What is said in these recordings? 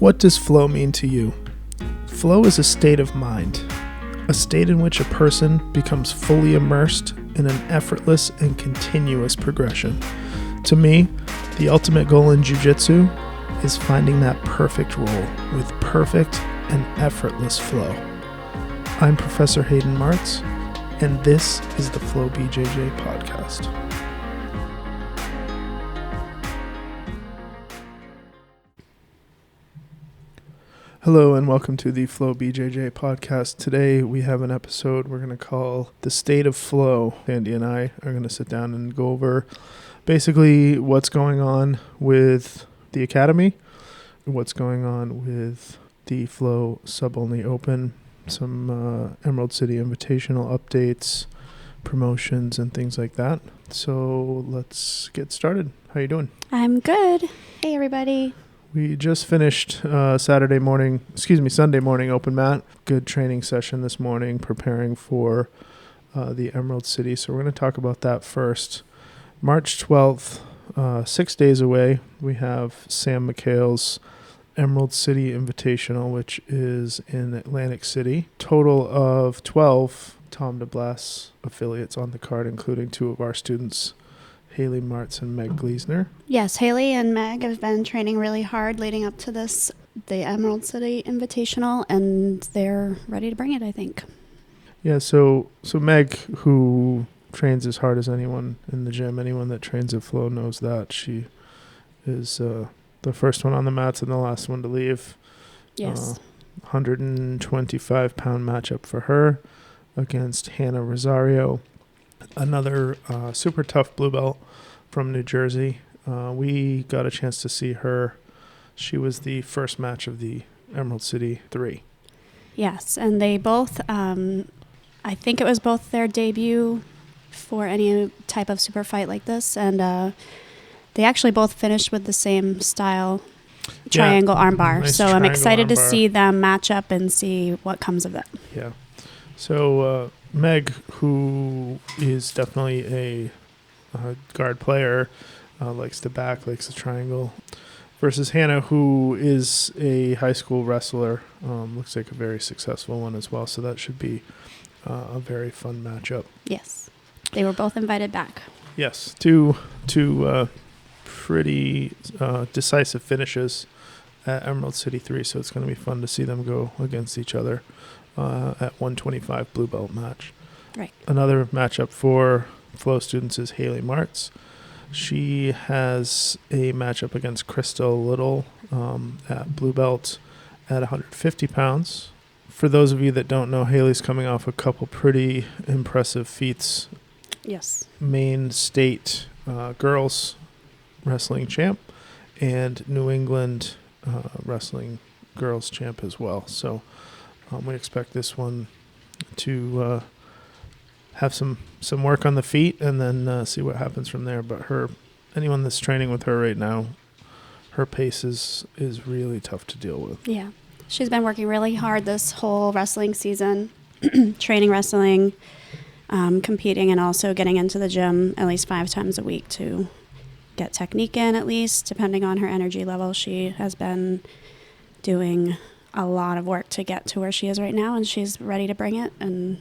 What does flow mean to you? Flow is a state of mind, a state in which a person becomes fully immersed in an effortless and continuous progression. To me, the ultimate goal in jiu-jitsu is finding that perfect roll with perfect and effortless flow. I'm Professor Hayden Martz, and this is the FlowBJJ podcast. Hello and welcome to the FlowBJJ podcast. Today we have an episode we're going to call The State of Flow. Sandy and I are going to sit down and go over basically what's going on with the Academy, what's going on with the Flow Sub-Only Open, some Emerald City Invitational updates, promotions, and things like that. So let's get started. How you doing? I'm good. Hey, everybody. We just finished Sunday morning open mat. Good training session this morning, preparing for the Emerald City. So we're going to talk about that first. March 12th, 6 days away, we have Sam McHale's Emerald City Invitational, which is in Atlantic City. Total of 12 Tom DeBlas affiliates on the card, including two of our students, Haley Martz and Meg Gleasner. Yes, Haley and Meg have been training really hard leading up to the Emerald City Invitational, and they're ready to bring it, I think. Yeah, so Meg, who trains as hard as anyone in the gym, anyone that trains at Flow knows that. She is the first one on the mats and the last one to leave. Yes. 125-pound matchup for her against Hannah Rosario, another super tough blue belt from New Jersey. We got a chance to see her. She was the first match of the Emerald City 3. Yes, and they both, I think it was both their debut for any type of super fight like this, and they actually both finished with the same style triangle armbar. Nice. So I'm excited to armbar. see them match up and see what comes of that. Yeah. So Meg, who is definitely a guard player, likes the back, likes the triangle, versus Hannah, who is a high school wrestler, looks like a very successful one as well. So that should be a very fun matchup. Yes. They were both invited back. Yes. Two pretty decisive finishes at Emerald City 3. So it's going to be fun to see them go against each other at 125 blue belt match. Right. Another matchup for Flow students is Haley Martz. She has a matchup against Crystal Little at blue belt at 150 pounds. For those of you that don't know, Haley's coming off a couple pretty impressive feats. Yes. Maine State girls wrestling champ and New England wrestling girls champ as well. So we expect this one to have some work on the feet and then see what happens from there. But anyone that's training with her right now, her pace is really tough to deal with. Yeah. She's been working really hard this whole wrestling season, training wrestling, competing, and also getting into the gym at least 5 times a week to get technique in, at least, depending on her energy level. She has been doing a lot of work to get to where she is right now, and she's ready to bring it and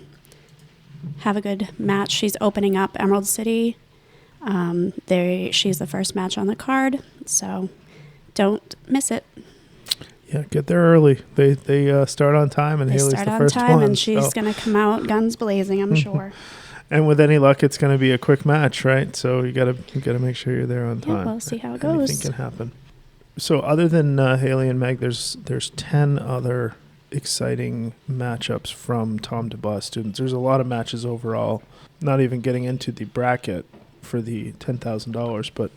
have a good match. She's opening up Emerald City. She's the first match on the card, so don't miss it. Yeah, get there early. They start on time, and Haley's the first one. They start on time, and she's going to come out guns blazing, I'm sure. And with any luck, it's going to be a quick match, right? So you got to make sure you're there on time. Yeah, we'll see how it goes. Anything can happen. So other than Haley and Meg, there's 10 other exciting matchups from Tom DeBlas students. There's a lot of matches overall, not even getting into the bracket for the $10,000, but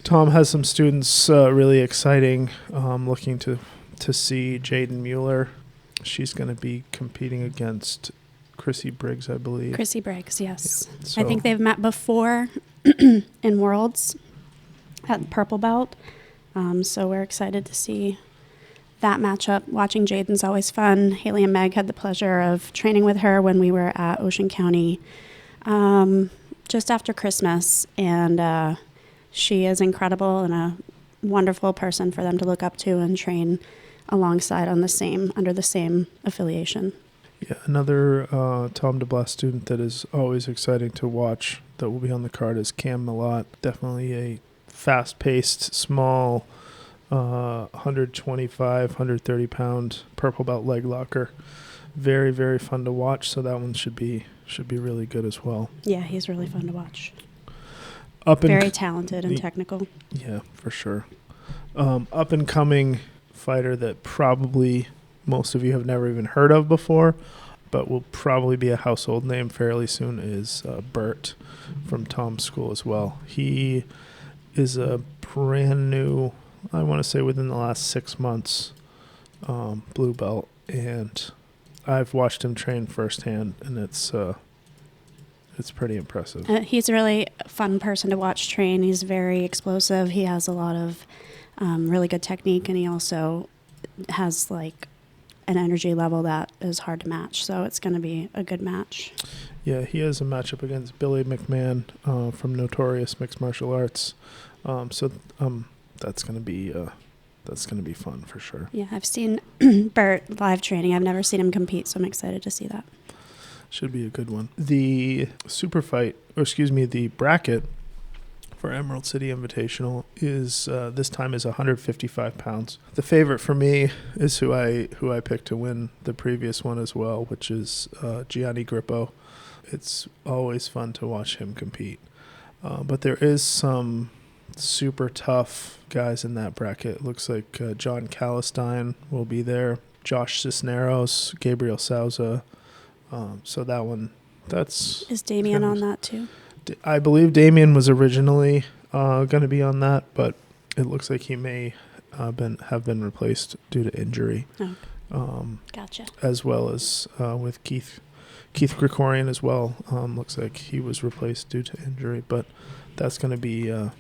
Tom has some students really exciting. Looking to see Jaden Mueller. She's going to be competing against Chrissy Briggs, I believe. Chrissy Briggs, yes. Yeah, so. I think they've met before in Worlds at Purple Belt. So we're excited to see that matchup. Watching Jaden's always fun. Haley and Meg had the pleasure of training with her when we were at Ocean County just after Christmas, and she is incredible and a wonderful person for them to look up to and train alongside under the same affiliation. Yeah, another Tom DeBlas student that is always exciting to watch that will be on the card is Cam Millot. Definitely a fast-paced, small, 125, 130-pound purple belt leg locker. Very, very fun to watch. So that one should be really good as well. Yeah, he's really fun to watch. Very talented and technical. Yeah, for sure. Up and coming fighter that probably most of you have never even heard of before, but will probably be a household name fairly soon is Bert from Tom's school as well. He is a brand new, I want to say within the last 6 months, blue belt, and I've watched him train firsthand, and it's pretty impressive. He's a really fun person to watch train. He's very explosive. He has a lot of really good technique, and he also has like an energy level that is hard to match. So it's going to be a good match. Yeah, he has a matchup against Billy McMahon from Notorious Mixed Martial Arts. So that's going to be fun for sure. Yeah, I've seen Bert live training. I've never seen him compete, so I'm excited to see that. Should be a good one. The the bracket for Emerald City Invitational is this time is 155 pounds. The favorite for me is who I picked to win the previous one as well, which is Gianni Grippo. It's always fun to watch him compete. But there is some super tough guys in that bracket. It looks like John Calistine will be there, Josh Cisneros, Gabriel Souza. So that one, is Damien on that too? I believe Damien was originally going to be on that, but it looks like he may have been replaced due to injury. Oh, gotcha. As well as with Keith Krikorian as well. Looks like he was replaced due to injury, but that's going to be a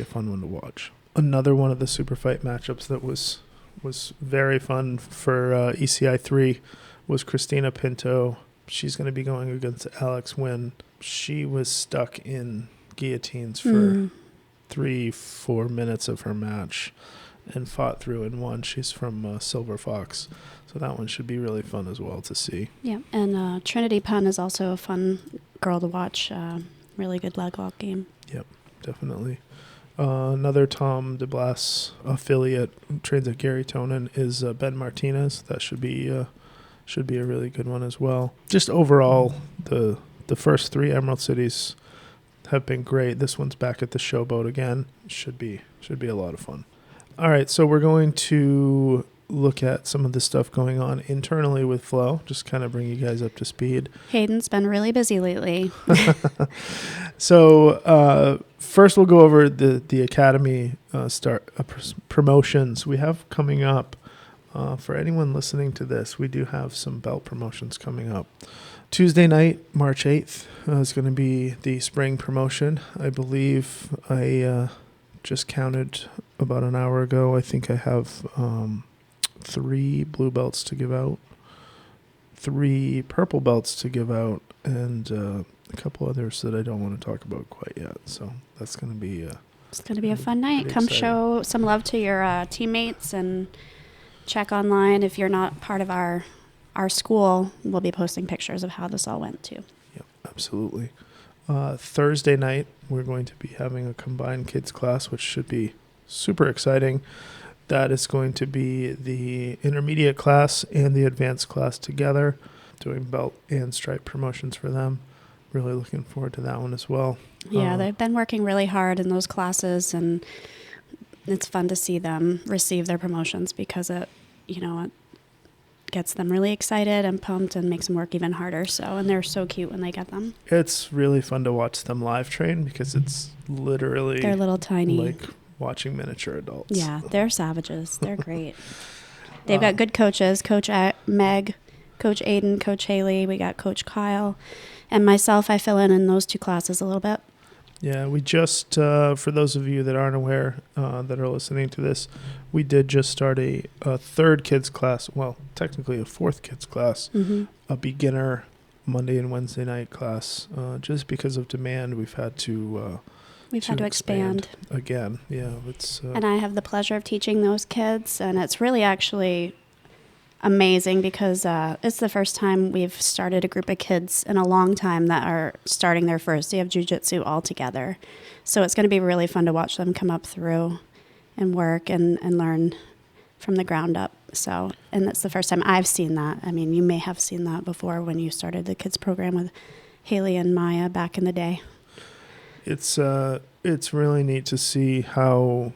fun one to watch. Another one of the super fight matchups that was very fun for ECI 3 was Christina Pinto. She's going to be going against Alex Wynn. She was stuck in guillotines for 3-4 minutes of her match and fought through and won. She's from Silver Fox. So that one should be really fun as well to see. Yeah, and Trinity Penn is also a fun girl to watch. Really good leg lock game. Yep, definitely. Another Tom DeBlas affiliate trains at Gary Tonin is Ben Martinez. That should be a really good one as well. Just overall, the first 3 Emerald Cities have been great. This one's back at the Showboat again. Should be a lot of fun. All right, so we're going to look at some of the stuff going on internally with Flow, just kind of bring you guys up to speed. Hayden's been really busy lately. So first we'll go over the Academy promotions we have coming up. For anyone listening to this, we do have some belt promotions coming up. Tuesday night, March 8th, is going to be the spring promotion. I believe I just counted about an hour ago. I think I have 3 blue belts to give out, 3 purple belts to give out, and a couple others that I don't want to talk about quite yet. So that's going to be it's going to be a fun night. Come exciting. Show some love to your teammates and check online. If you're not part of our school, we'll be posting pictures of how this all went too. Yep, absolutely. Thursday night, we're going to be having a combined kids class, which should be super exciting. That is going to be the intermediate class and the advanced class together, doing belt and stripe promotions for them. Really looking forward to that one as well. Yeah, they've been working really hard in those classes, and it's fun to see them receive their promotions because it gets them really excited and pumped and makes them work even harder. And they're so cute when they get them. It's really fun to watch them live train because it's literally they're little tiny, like watching miniature adults. Yeah, they're savages. They're great. They've got good coaches, Coach Meg, Coach Aiden, Coach Haley. We got Coach Kyle, and myself. I fill in those 2 classes a little bit. Yeah, we just, for those of you that aren't aware, that are listening to this, we did just start a 3rd kids class, well, technically a 4th kids class, a beginner Monday and Wednesday night class. Just because of demand, we've had to We've had to expand. Again. Yeah. And I have the pleasure of teaching those kids, and it's really actually amazing because it's the first time we've started a group of kids in a long time that are starting their first day of jiu-jitsu all together. So it's going to be really fun to watch them come up through and work and learn from the ground up. So, and that's the first time I've seen that. I mean, you may have seen that before when you started the kids program with Haley and Maya back in the day. It's really neat to see how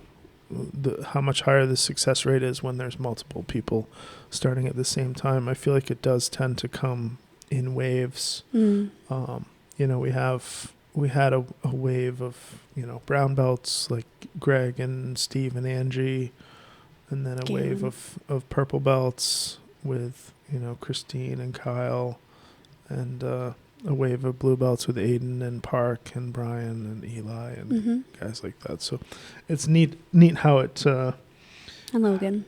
much higher the success rate is when there's multiple people starting at the same time. I feel like it does tend to come in waves. You know, we had a wave of, you know, brown belts like Greg and Steve and Angie, and then a wave of purple belts with, you know, Christine and Kyle, and a wave of blue belts with Aiden and Park and Brian and Eli and guys like that. So it's neat how it and Logan.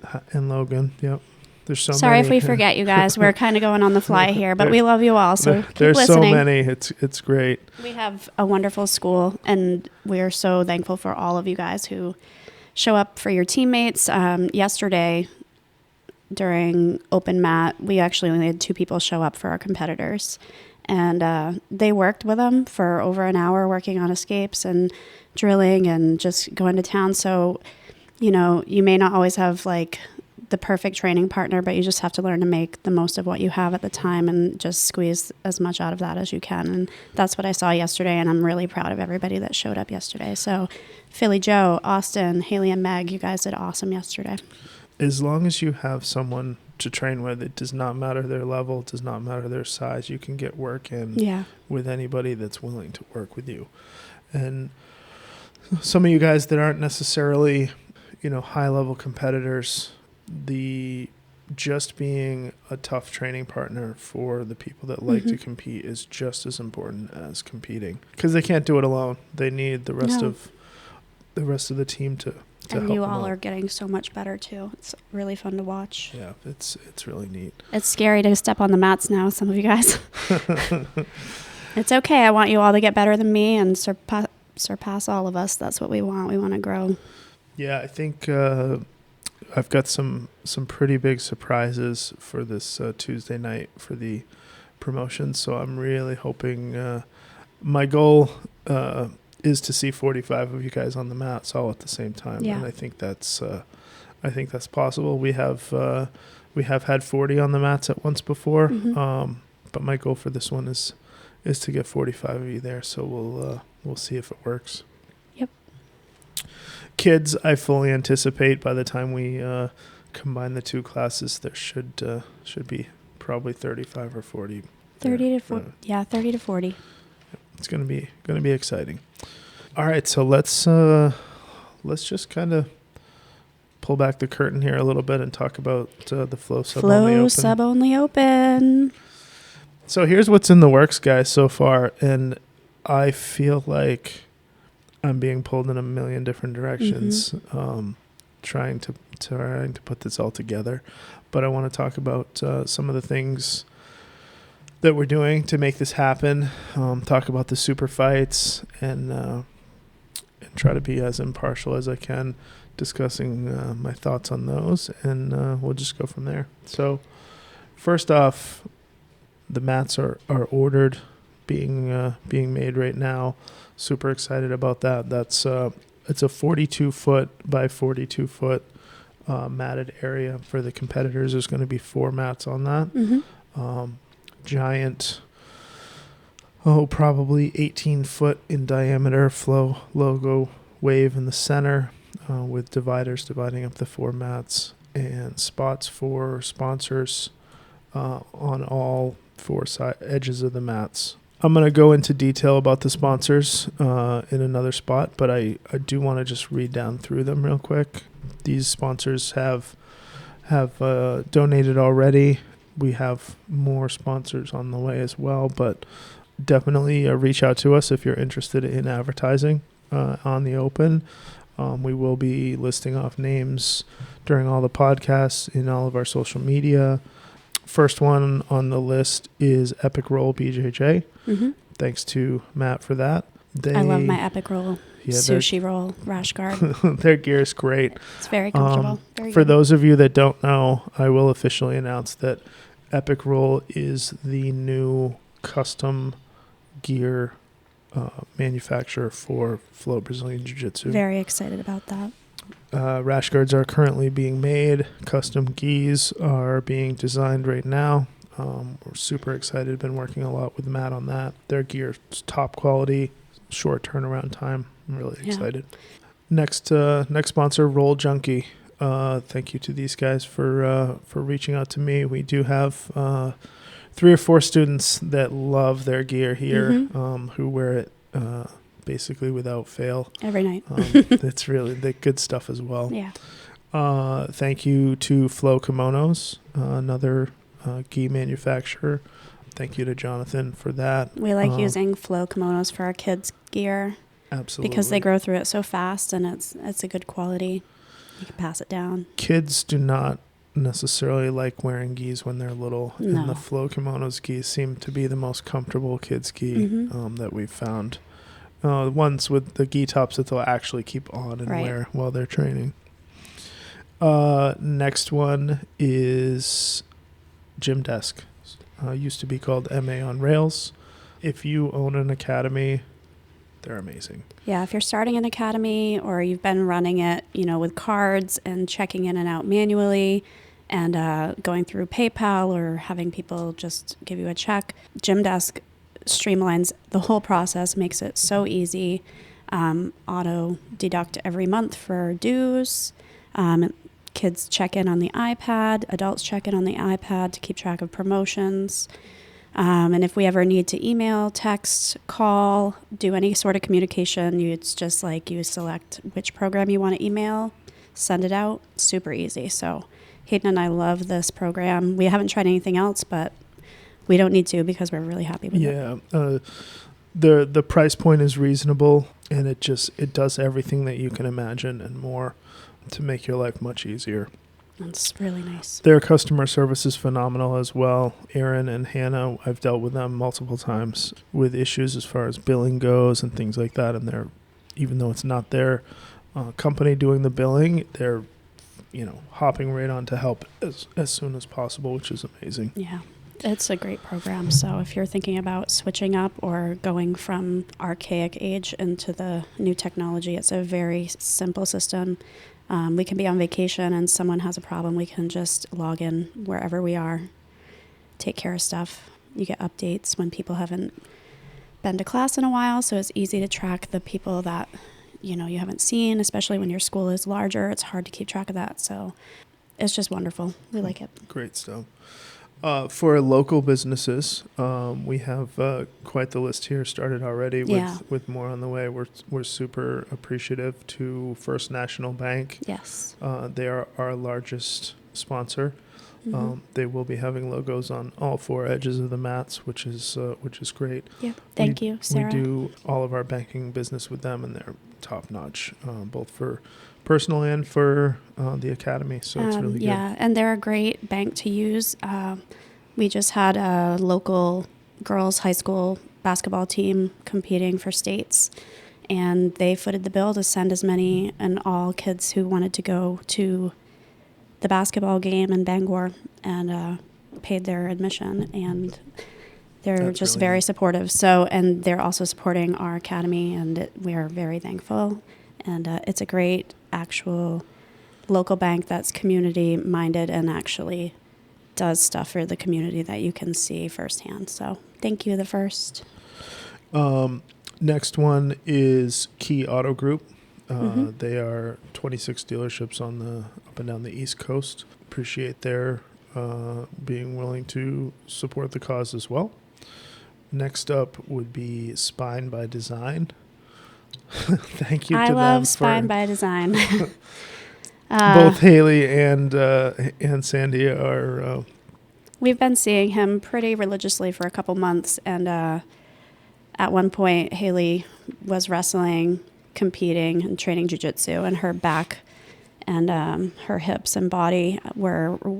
Yep. There's so Sorry many. if we forget you guys. We're kind of going on the fly here, but we love you all. So keep there's listening. so many. It's great. We have a wonderful school, and we are so thankful for all of you guys who show up for your teammates. Yesterday during open mat, we actually only had 2 people show up for our competitors, and they worked with them for over an hour working on escapes and drilling and just going to town. So, you know, you may not always have like the perfect training partner, but you just have to learn to make the most of what you have at the time and just squeeze as much out of that as you can. And that's what I saw yesterday, and I'm really proud of everybody that showed up yesterday. So Philly Joe, Austin, Haley, and Meg, you guys did awesome yesterday. As long as you have someone to train with, it does not matter their level, it does not matter their size. You can get work in with anybody that's willing to work with you. And some of you guys that aren't necessarily, you know, high-level competitors, just being a tough training partner for the people that like to compete is just as important as competing, because they can't do it alone. They need the rest of the team to and help you them all out. are getting so much better too. It's really fun to watch. Yeah, it's really neat. It's scary to step on the mats now, some of you guys. It's okay. I want you all to get better than me and surpass all of us. That's what we want. We want to grow. Yeah, I think I've got some pretty big surprises for this Tuesday night for the promotion. So I'm really hoping, my goal is to see 45 of you guys on the mats all at the same time. Yeah. And I think that's possible. We have had 40 on the mats at once before. But my goal for this one is to get 45 of you there. So we'll see if it works. Yep. Kids, I fully anticipate by the time we combine the 2 classes, there should be probably 35 or 40. 30 to 40. Yeah, 30 to 40. It's gonna be exciting. All right, so let's just kind of pull back the curtain here a little bit and talk about the Flow Sub Only Open. So here's what's in the works, guys, so far, and I feel like I'm being pulled in a million different directions, trying to put this all together. But I want to talk about some of the things that we're doing to make this happen. Talk about the super fights and try to be as impartial as I can, discussing my thoughts on those, and we'll just go from there. So, first off, the mats are ordered, being made right now. Super excited about that. That's it's a 42-foot by 42-foot matted area for the competitors. There's going to be 4 mats on that. Giant, probably 18-foot in diameter Flow logo wave in the center, with dividers dividing up the 4 mats, and spots for sponsors on all 4 edges of the mats. I'm going to go into detail about the sponsors in another spot, but I do want to just read down through them real quick. These sponsors have donated already. We have more sponsors on the way as well, but definitely reach out to us if you're interested in advertising on the Open. We will be listing off names during all the podcasts in all of our social media. First one on the list is Epic Roll BJJ. Thanks to Matt for that. I love my Epic Roll. Yeah, sushi roll rash guard. their gear is great. It's very comfortable. Very For good. those of you that don't know, I will officially announce that Epic Roll is the new custom gear manufacturer for Flow Brazilian Jiu-Jitsu. Very excited about that. Rash guards are currently being made. Custom gis are being designed right now. We're super excited. Been working a lot with Matt on that. Their gear is top quality, short turnaround time. I'm really excited. Next sponsor, Roll Junkie. Thank you to these guys for reaching out to me. We do have 3 or 4 students that love their gear here, who wear it basically without fail. Every night. It's really the good stuff as well. Yeah. Thank you to Flow Kimonos, another gi manufacturer. Thank you to Jonathan for that. We like using Flow kimonos for our kids' gear. Absolutely. Because they grow through it so fast, and it's a good quality. You can pass it down. Kids do not necessarily like wearing gis when they're little, No. and the Flow Kimonos gis seem to be the most comfortable kids gi that we've found. Ones with the gi tops that they'll actually keep on and wear while they're training. Next one is Gym Desk. Used to be called MA on Rails. If you own an academy, they're amazing. Yeah, if you're starting an academy or you've been running it, with cards and checking in and out manually and going through PayPal or having people just give you a check, Gym Desk streamlines the whole process, makes it so easy. Auto deduct every month for dues. Kids check in on the iPad. Adults check in on the iPad to keep track of promotions. And if we ever need to email, text, call, do any sort of communication, it's just like you select which program you want to email, send it out. Super easy. So Hayden and I love this program. We haven't tried anything else, but we don't need to because we're really happy with it. Yeah. The price point is reasonable, and it does everything that you can imagine and more to make your life much easier. That's really nice. Their customer service is phenomenal as well. Aaron and Hannah, I've dealt with them multiple times with issues as far as billing goes and things like that. And they're, even though it's not their company doing the billing, they're, hopping right on to help as soon as possible, which is amazing. Yeah. It's a great program. So if you're thinking about switching up or going from archaic age into the new technology, it's a very simple system. We can be on vacation and someone has a problem. We can just log in wherever we are, take care of stuff. You get updates when people haven't been to class in a while. So it's easy to track the people that, you haven't seen, especially when your school is larger. It's hard to keep track of that. So it's just wonderful. We like it. Great stuff. For local businesses, we have quite the list here started already with more on the way. We're super appreciative to First National Bank. Yes. They are our largest sponsor. They will be having logos on all 4 edges of the mats, which is great. Yeah. Thank you, Sarah. We do all of our banking business with them, and they're top notch, both for personal and for the academy. So it's really good. Yeah, and they're a great bank to use. We just had a local girls' high school basketball team competing for states, and they footed the bill to send as many and all kids who wanted to go to the basketball game in Bangor and paid their admission, and they're just very supportive. So, and they're also supporting our academy, and we are very thankful. And it's a great actual local bank that's community minded and actually does stuff for the community that you can see firsthand. So thank you, the First. Next one is Key Auto Group. They are 26 dealerships up and down the East Coast. Appreciate their being willing to support the cause as well. Next up would be Spine by Design. Thank you to them. I love Spine by Design. Both Haley and Sandy are. We've been seeing him pretty religiously for a couple months, and at one point, Haley was wrestling, competing, and training jiu-jitsu, and her back and her hips and body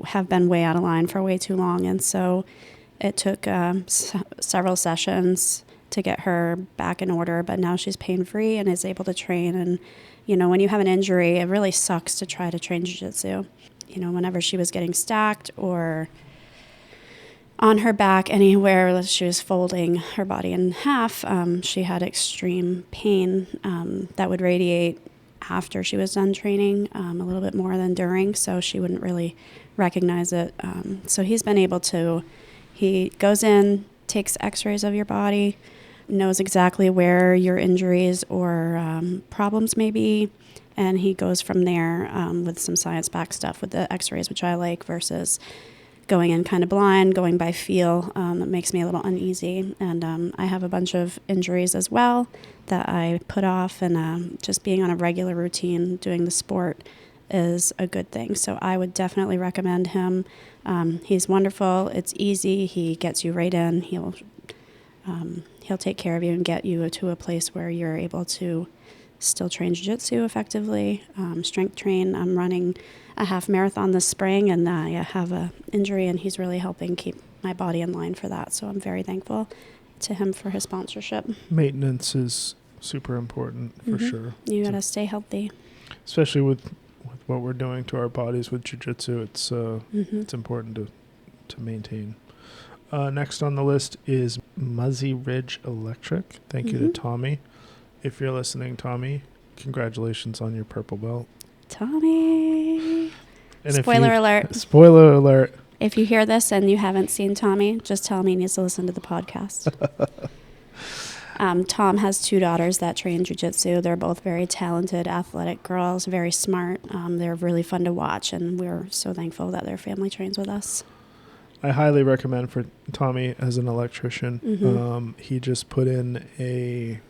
have been way out of line for way too long, and so it took several sessions to get her back in order, but now she's pain-free and is able to train. And, you know, when you have an injury, it really sucks to try to train jiu-jitsu. You know, whenever she was getting stacked or on her back anywhere, she was folding her body in half, she had extreme pain that would radiate after she was done training, a little bit more than during, so she wouldn't really recognize it. So he goes in, takes x-rays of your body, knows exactly where your injuries or problems may be, and he goes from there with some science-backed stuff with the x-rays, which I like, versus going in kind of blind, going by feel. It makes me a little uneasy. And I have a bunch of injuries as well that I put off, and just being on a regular routine doing the sport is a good thing. So I would definitely recommend him. He's wonderful. It's easy. He gets you right in. He'll take care of you and get you to a place where you're able to still train jiu-jitsu effectively, strength train. I'm running a half marathon this spring, and I have an injury, and he's really helping keep my body in line for that. So I'm very thankful to him for his sponsorship. Maintenance is super important for sure. You got to stay healthy. Especially with what we're doing to our bodies with jiu-jitsu, it's important to maintain. Next on the list is Muzzy Ridge Electric. Thank you to Tommy. If you're listening, Tommy, congratulations on your purple belt. Tommy. And Spoiler alert. Spoiler alert. If you hear this and you haven't seen Tommy, just tell him he needs to listen to the podcast. Tom has 2 daughters that train jiu-jitsu. They're both very talented, athletic girls, very smart. They're really fun to watch, and we're so thankful that their family trains with us. I highly recommend for Tommy as an electrician. He just put in a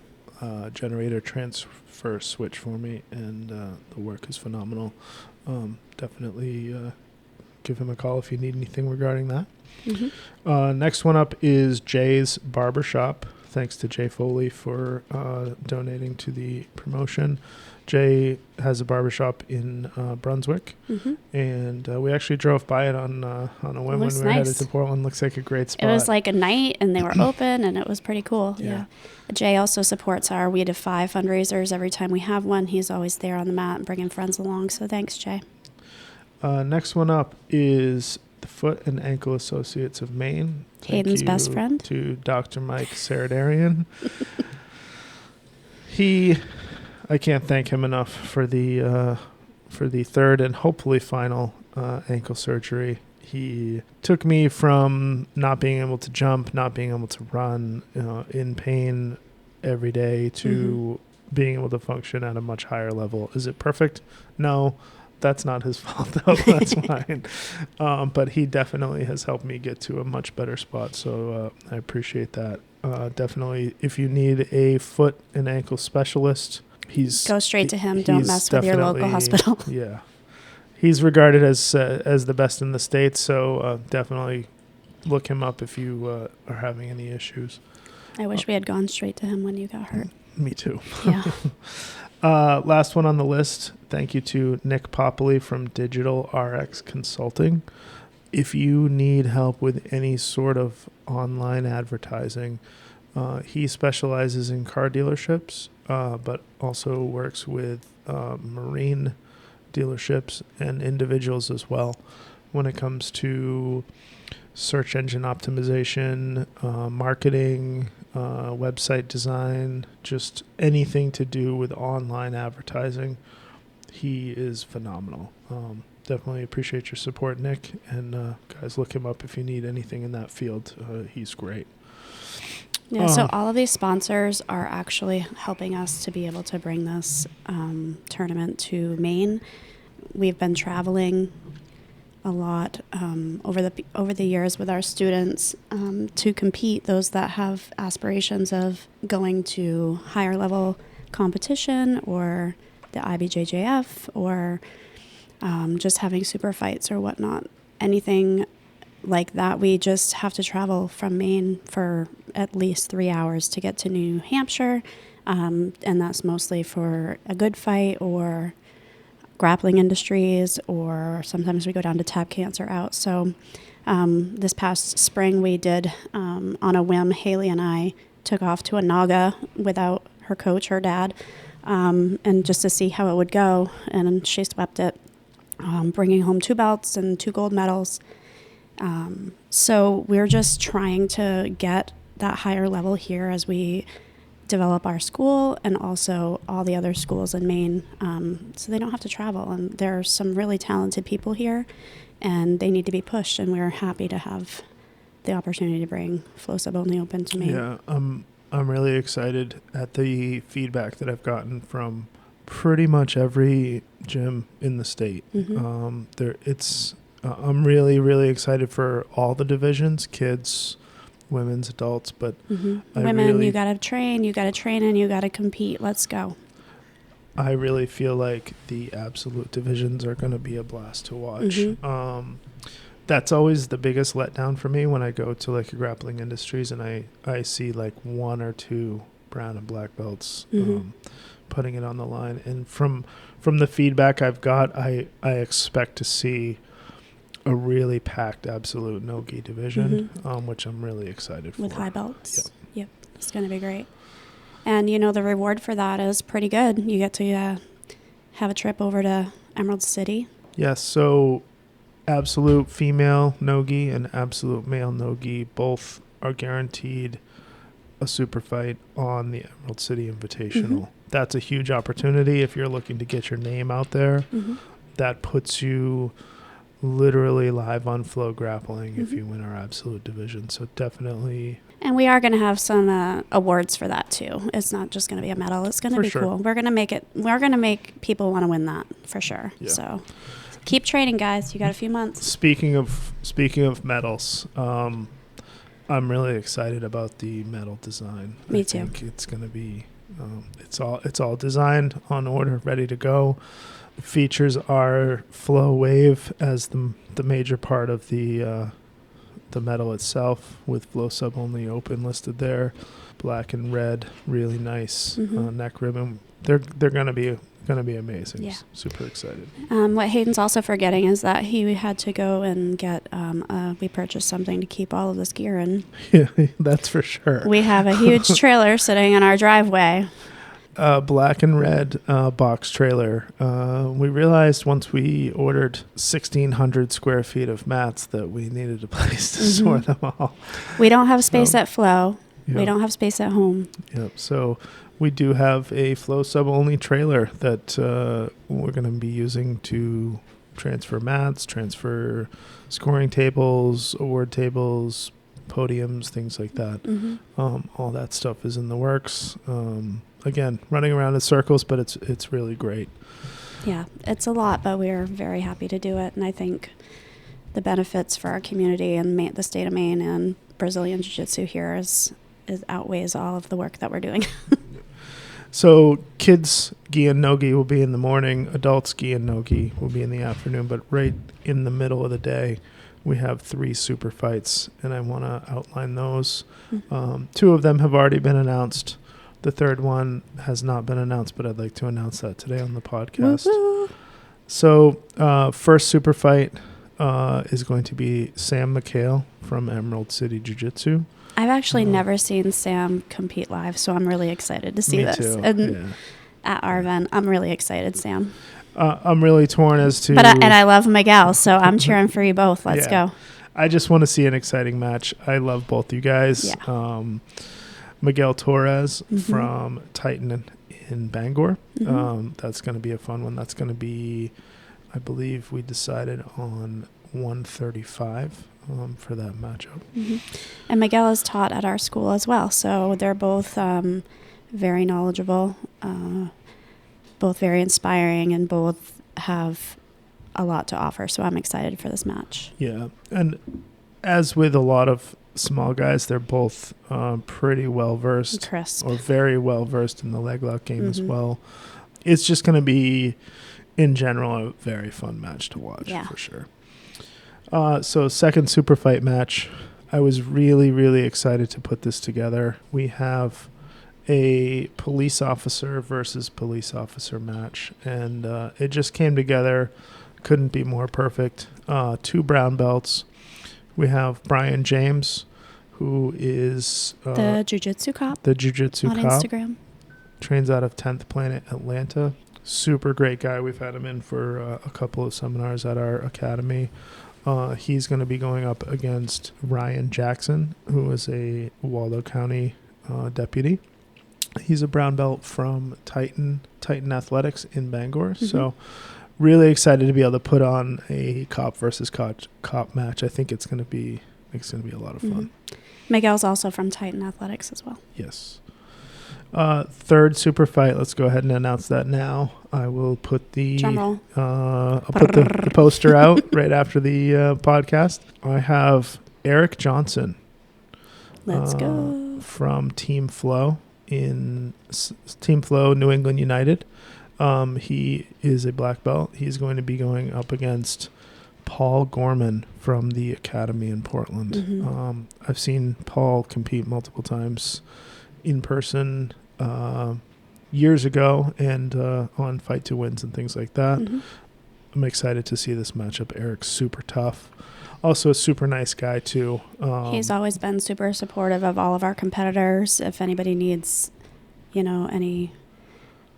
generator transfer switch for me, and the work is phenomenal. Definitely give him a call if you need anything regarding that. Next one up is Jay's Barbershop. Thanks to Jay Foley for donating to the promotion. Jay has a barbershop in Brunswick, and we actually drove by it on a whim when we were headed to Portland. Looks like a great spot. It was like a night, and they were open, and it was pretty cool. Yeah. Jay also supports our We to 5 fundraisers. Every time we have one, he's always there on the mat and bringing friends along. So thanks, Jay. Next one up is the Foot and Ankle Associates of Maine. Hayden's best friend. To Dr. Mike Saradarian. I can't thank him enough for the third and hopefully final ankle surgery. He took me from not being able to jump, not being able to run, in pain every day, to being able to function at a much higher level. Is it perfect? No. That's not his fault, though. That's mine. But he definitely has helped me get to a much better spot, so I appreciate that. Definitely, if you need a foot and ankle specialist, go straight to him. Don't mess with your local hospital. Yeah. He's regarded as the best in the States, so definitely look him up if you are having any issues. I wish we had gone straight to him when you got hurt. Me too. Yeah. Last one on the list. Thank you to Nick Popoli from Digital RX Consulting. If you need help with any sort of online advertising, he specializes in car dealerships, but also works with marine dealerships and individuals as well when it comes to search engine optimization, marketing, website design, just anything to do with online advertising. He is phenomenal. Definitely appreciate your support, Nick. And guys, look him up if you need anything in that field. He's great. Yeah, so all of these sponsors are actually helping us to be able to bring this tournament to Maine. We've been traveling a lot over the years with our students to compete, those that have aspirations of going to higher level competition or the IBJJF or just having super fights or whatnot. Anything like that, we just have to travel from Maine for at least 3 hours to get to New Hampshire, and that's mostly for a good fight or grappling industries, or sometimes we go down to tap cancer out. So this past spring we did, on a whim, Haley and I took off to a Naga without her coach, her dad, and just to see how it would go. And she swept it, bringing home 2 belts and 2 gold medals. So we're just trying to get that higher level here as we develop our school and also all the other schools in Maine, so they don't have to travel. And there are some really talented people here, and they need to be pushed, and we're happy to have the opportunity to bring Flow Sub Only Open to Maine. Yeah, I'm really excited at the feedback that I've gotten from pretty much every gym in the state. I'm really, really excited for all the divisions, kids, women's, adults, but women, you got to train, and you got to compete. Let's go. I really feel like the absolute divisions are going to be a blast to watch. That's always the biggest letdown for me when I go to like a Grappling Industries and I see like 1 or 2 brown and black belts putting it on the line. And from the feedback I've got, I expect to see a really packed absolute no-gi division, which I'm really excited for. With high belts. Yep. It's going to be great. And, you know, the reward for that is pretty good. You get to have a trip over to Emerald City. Yes, so absolute female no-gi and absolute male no-gi both are guaranteed a super fight on the Emerald City Invitational. That's a huge opportunity if you're looking to get your name out there. That puts you literally live on Flow Grappling if you win our absolute division. So definitely. And we are going to have some awards for that too. It's not just going to be a medal. It's going to be cool. We're going to make people want to win that for sure. Yeah. So keep training, guys. You got a few months. Speaking of medals, I'm really excited about the medal design. Me too. I think it's going to be it's all designed on order, ready to go. Features are Flow Wave as the major part of the medal itself, with Flow Sub Only Open listed there. Black and red, really nice neck ribbon. They're gonna be amazing. Yeah. Super excited. What Hayden's also forgetting is that he had to go and get we purchased something to keep all of this gear in. Yeah, that's for sure. We have a huge trailer sitting in our driveway. Black and red box trailer. We realized once we ordered 1,600 square feet of mats that we needed a place to store them all. We don't have space at Flow. Yep. We don't have space at home. Yep. So we do have a Flow Sub Only trailer that we're going to be using to transfer mats, transfer scoring tables, award tables, podiums, things like that. All that stuff is in the works. Again, running around in circles, but it's really great. Yeah, it's a lot, but we're very happy to do it. And I think the benefits for our community and the state of Maine and Brazilian Jiu-Jitsu here is outweighs all of the work that we're doing. So kids gi and no-gi will be in the morning. Adults gi and no-gi will be in the afternoon. But right in the middle of the day, we have 3 super fights, and I want to outline those. 2 of them have already been announced. The third one has not been announced, but I'd like to announce that today on the podcast. Woo-hoo. So first super fight is going to be Sam McHale from Emerald City Jiu-Jitsu. I've actually never seen Sam compete live, so I'm really excited to see this. Too. And at our event, I'm really excited, Sam. I'm really torn as to... and I love Miguel, so I'm cheering for you both. Let's go. I just want to see an exciting match. I love both you guys. Yeah. Miguel Torres from Titan in Bangor. That's going to be a fun one. That's going to be, I believe we decided on 135 for that matchup. And Miguel is taught at our school as well. So they're both very knowledgeable, both very inspiring, and both have a lot to offer. So I'm excited for this match. Yeah. And as with a lot of small guys, they're both pretty well versed, or very well versed in the leg lock game as well. It's just going to be, in general, a very fun match to watch for sure. So second super fight match, I was really, really excited to put this together. We have a police officer versus police officer match, and it just came together. Couldn't be more perfect. 2 brown belts. We have Brian James, who is the jiu-jitsu cop the jiu-jitsu on cop. Instagram. Trains out of 10th Planet Atlanta. Super great guy. We've had him in for a couple of seminars at our academy. He's going to be going up against Ryan Jackson, who is a Waldo County deputy. He's a brown belt from Titan Athletics in Bangor. Mm-hmm. So really excited to be able to put on a cop versus cop match. I think it's going to be a lot of fun. Mm-hmm. Miguel's also from Titan Athletics as well. Yes. Third super fight. Let's go ahead and announce that now. I will put the Drum roll. I'll put the poster out right after the podcast. I have Eric Johnson. Let's go. From Team Flow Team Flow New England United. He is a black belt. He's going to be going up against Paul Gorman from the Academy in Portland. Mm-hmm. I've seen Paul compete multiple times in person years ago and on Fight to Wins and things like that. Mm-hmm. I'm excited to see this matchup. Eric's super tough. Also a super nice guy too. He's always been super supportive of all of our competitors. If anybody needs, any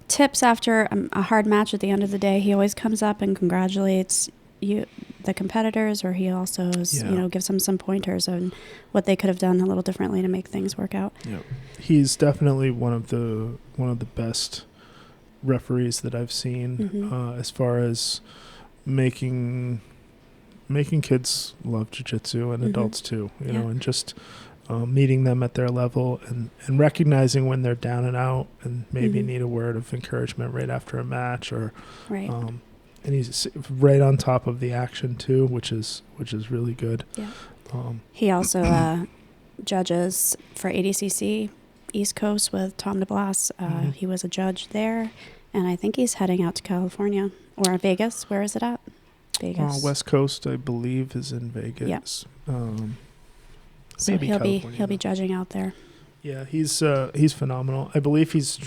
tips after a hard match at the end of the day, he always comes up and congratulates the competitors, or he also gives them some pointers on what they could have done a little differently to make things work out. Yeah, he's definitely one of the best referees that I've seen. Mm-hmm. As far as making kids love jiu-jitsu and Mm-hmm. adults too, and just meeting them at their level and recognizing when they're down and out and maybe Mm-hmm. need a word of encouragement right after a match or right. And he's right on top of the action too, which is really good. Yeah. He also judges for ADCC East Coast with Tom DeBlas. Mm-hmm. He was a judge there, and I think he's heading out to California or Vegas. Where is it at? Vegas. West Coast, I believe, is in Vegas. Yep. So maybe he'll California, be judging out there. Yeah, he's phenomenal. I believe he's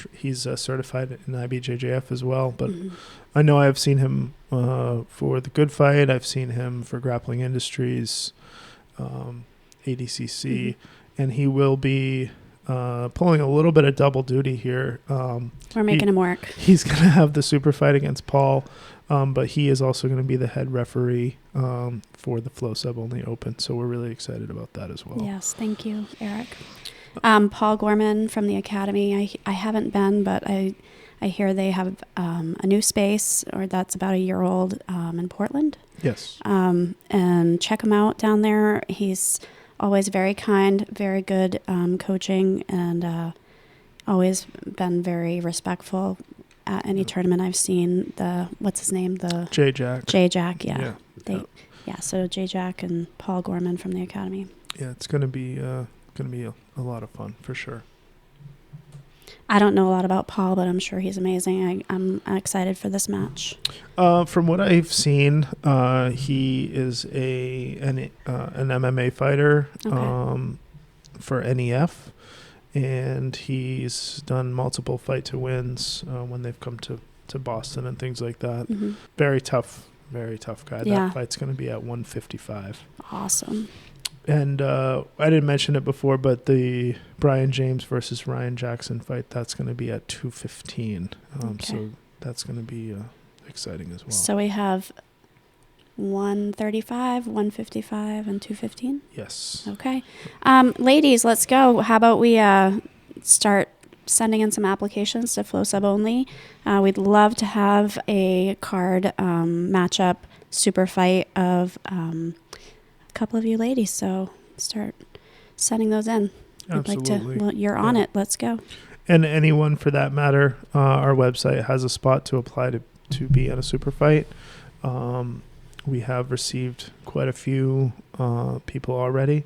certified in IBJJF as well. But Mm-hmm. I know I've seen him for the Good Fight. I've seen him for Grappling Industries, ADCC, and he will be pulling a little bit of double duty here. We're making him work. He's going to have the super fight against Paul, but he is also going to be the head referee for the Flow Sub Only Open. So we're really excited about that as well. Yes, thank you, Eric. Paul Gorman from the Academy. I haven't been, but I hear they have a new space, or that's about a year old, in Portland. Yes. And check him out down there. He's always very kind, very good coaching, and always been very respectful at any tournament I've seen. What's his name? J-Jack. J-Jack, yeah. Yeah. So J-Jack and Paul Gorman from the Academy. Yeah, it's going to be a lot of fun for sure. I don't know a lot about Paul, but I'm sure he's amazing. I'm excited for this match. From what I've seen, he is an MMA fighter for NEF, and he's done multiple Fight to Wins when they've come to Boston and things like that. Mm-hmm. Very tough guy. Yeah. That fight's going to be at 155. Awesome. And I didn't mention it before, but the Brian James versus Ryan Jackson fight, that's going to be at 215. So that's going to be exciting as well. So we have 135, 155, and 215? Yes. Okay. Ladies, let's go. How about we start sending in some applications to Flow Sub Only? We'd love to have a card matchup super fight of couple of you ladies, so start sending those in. Absolutely. You're on it. Let's go. And anyone for that matter, our website has a spot to apply to be on a super fight. We have received quite a few people already,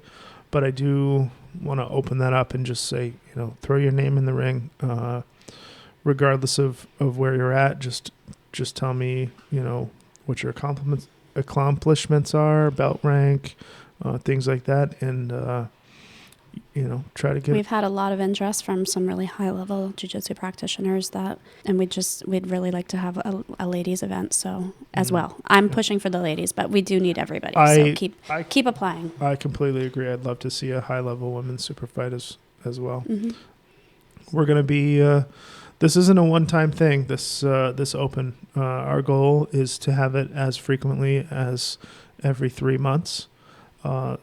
but I do want to open that up and just say, throw your name in the ring, regardless of where you're at. Just tell me, what your accomplishments are, belt rank, things like that, and try to get. We've had a lot of interest from some really high-level jiu-jitsu practitioners and we'd really like to have a ladies event as well. I'm pushing for the ladies, but we do need everybody. So keep applying. I completely agree. I'd love to see a high-level women's super fight as well. Mm-hmm. We're going to be. This isn't a one-time thing. This open. Our goal is to have it as frequently as every 3 months.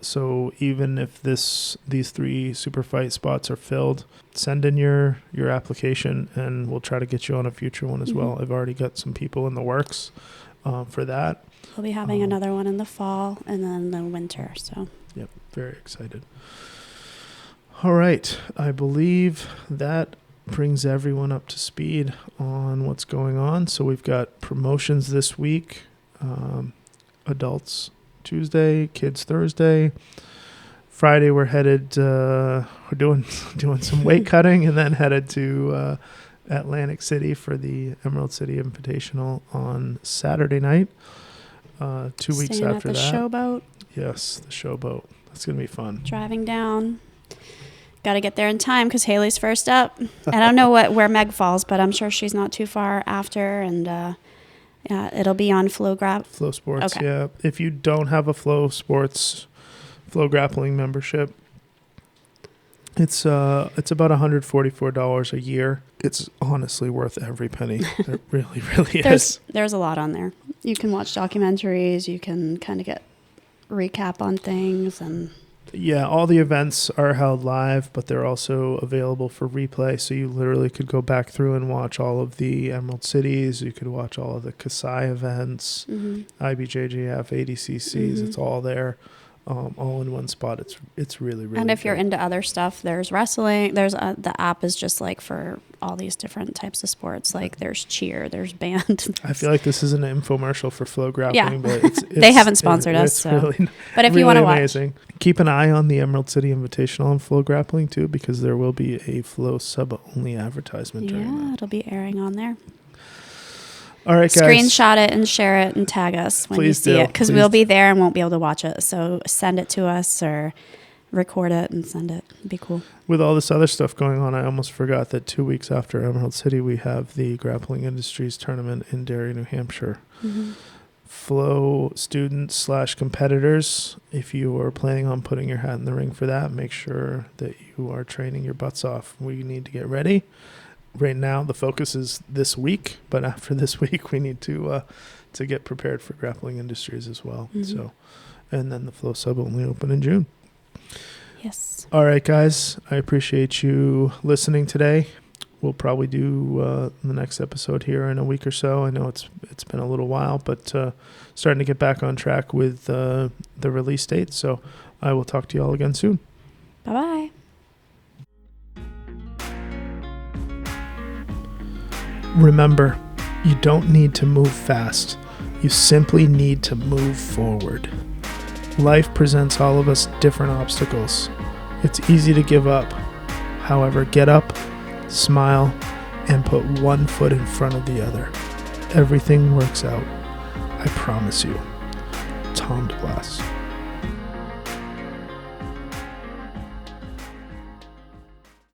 So even if these 3 super fight spots are filled, send in your application and we'll try to get you on a future one as well. I've already got some people in the works for that. We'll be having another one in the fall and then the winter. So yep, very excited. All right, I believe that brings everyone up to speed on what's going on. So we've got promotions this week. Adults Tuesday, kids Thursday. Friday we're headed we're doing some weight cutting and then headed to Atlantic City for the Emerald City Invitational on Saturday night. 2 weeks staying after at the that. Showboat. Yes, the Showboat. That's going to be fun. Driving down. Got to get there in time because Haley's first up. I don't know where Meg falls, but I'm sure she's not too far after. And yeah, it'll be on Flow Sports, okay. Yeah. If you don't have a Flow Grappling membership, it's about $144 a year. It's honestly worth every penny. It really, really is. There's a lot on there. You can watch documentaries. You can kind of get recap on things and. Yeah, all the events are held live, but they're also available for replay. So you literally could go back through and watch all of the Emerald Cities. You could watch all of the Kasai events, IBJJF, ADCCs. It's all there, all in one spot. It's really, really. And if you're into other stuff, there's wrestling. There's the app is just like for all these different types of sports. Like there's cheer, there's band. I feel like this is an infomercial for Flow Grappling, but it's they haven't sponsored us. So. Really, but if really you want to amazing. Keep an eye on the Emerald City Invitational on Flow Grappling too, because there will be a Flow sub-only advertisement during that. Yeah, it'll be airing on there. All right, guys. Screenshot it and share it and tag us when you see it, because we'll be there and won't be able to watch it. So send it to us or record it and send it. It'd be cool. With all this other stuff going on, I almost forgot that 2 weeks after Emerald City, we have the Grappling Industries Tournament in Derry, New Hampshire. Flow students / competitors, if you are planning on putting your hat in the ring for that, make sure that you are training your butts off. We need to get ready. Right now, the focus is this week, but after this week, we need to get prepared for Grappling Industries as well. So, and then the Flow Sub only open in June. Yes. All right, guys. I appreciate you listening today. We'll probably do the next episode here in a week or so. I know it's been a little while, but starting to get back on track with the release date. So I will talk to you all again soon. Bye-bye. Remember, you don't need to move fast. You simply need to move forward. Life presents all of us different obstacles. It's easy to give up. However, get up, smile, and put one foot in front of the other. Everything works out. I promise you. Tom DeBlas.